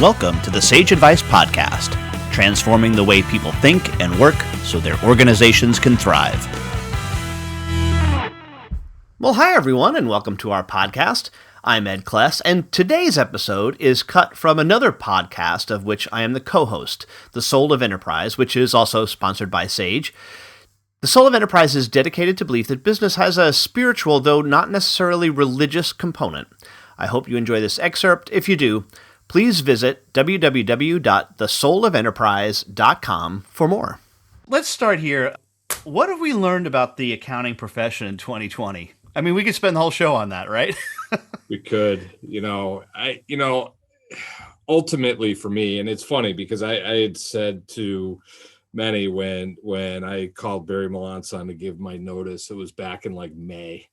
Welcome to the Sage Advice Podcast, transforming the way people think and work so their organizations can thrive. Well, hi everyone, and welcome to our podcast. I'm Ed Kless, and today's episode is cut from another podcast of which I am the co-host, The Soul of Enterprise, which is also sponsored by Sage. The Soul of Enterprise is dedicated to belief that business has a spiritual, though not necessarily religious, component. I hope you enjoy this excerpt. If you do, please visit www.thesoulofenterprise.com for more. Let's start here. What have we learned about the accounting profession in 2020? I mean, we could spend the whole show on that, right? We could. Ultimately for me, and it's funny because I had said to many when I called Barry Melanson to give my notice, it was back in like May.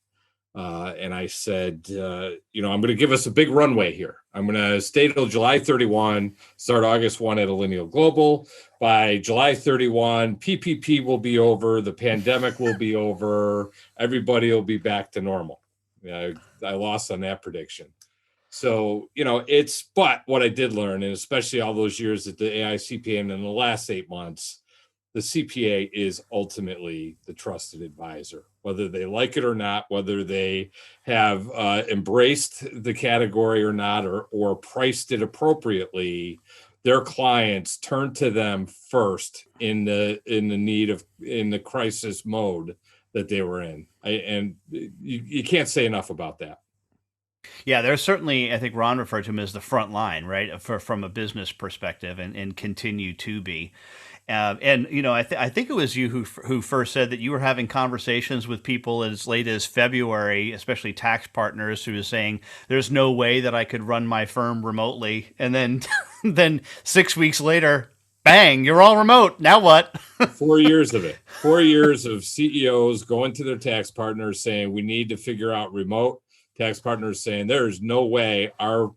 And I said, I'm going to give us a big runway here. I'm going to stay till July 31, start August 1 at Allinial Global. By July 31, PPP will be over. The pandemic will be over. Everybody will be back to normal. I lost on that prediction. So, but what I did learn, and especially all those years at the AI CPA and in the last 8 months, the CPA is ultimately the trusted advisor, whether they like it or not, whether they have embraced the category or not, or priced it appropriately. Their clients turn to them first in the crisis mode that they were in. You can't say enough about that. Yeah, there's certainly, I think Ron referred to them as the front line, right, from a business perspective, and continue to be. I think it was you who first said that you were having conversations with people as late as February, especially tax partners, who were saying, there's no way that I could run my firm remotely. And then then 6 weeks later, bang, you're all remote. Now what? 4 years of it. 4 years of CEOs going to their tax partners saying, we need to figure out remote. Tax partners saying, there's no way our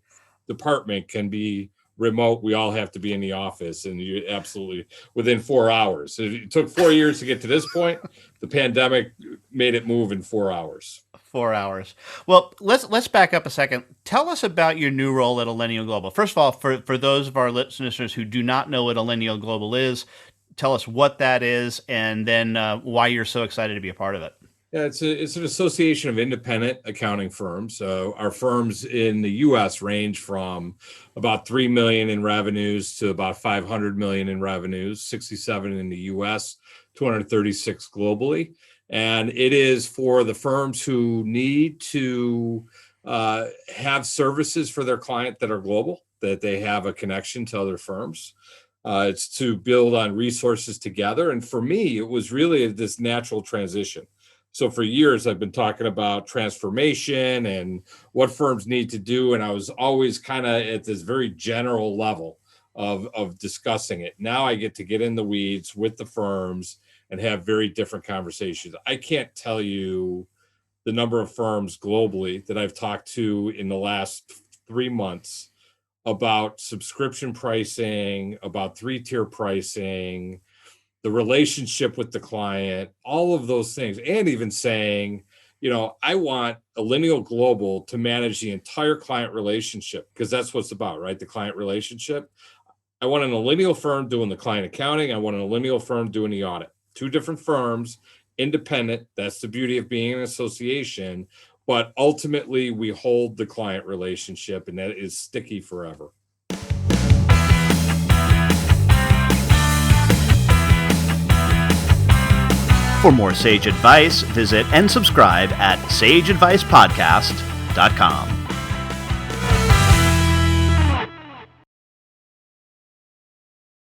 department can be remote. We all have to be in the office, and you absolutely within 4 hours. It took 4 years to get to this point. The pandemic made it move in 4 hours. 4 hours. Well, let's back up a second. Tell us about your new role at Allinial Global. First of all, for those of our listeners who do not know what Allinial Global is, tell us what that is, and then why you're so excited to be a part of it. Yeah, it's an association of independent accounting firms. So our firms in the U.S. range from about $3 million in revenues to about $500 million in revenues, 67 in the U.S., 236 globally. And it is for the firms who need to have services for their client that are global, that they have a connection to other firms. It's to build on resources together. And for me, it was really this natural transition. So for years, I've been talking about transformation and what firms need to do. And I was always kind of at this very general level of discussing it. Now I get to get in the weeds with the firms and have very different conversations. I can't tell you the number of firms globally that I've talked to in the last 3 months about subscription pricing, about 3-tier pricing, the relationship with the client, all of those things, and even saying, I want Allinial Global to manage the entire client relationship, because that's what it's about, right? The client relationship. I want an Allinial firm doing the client accounting. I want an Allinial firm doing the audit. 2 different firms, independent. That's the beauty of being an association. But ultimately, we hold the client relationship, and that is sticky forever. For more Sage advice, visit and subscribe at sageadvicepodcast.com.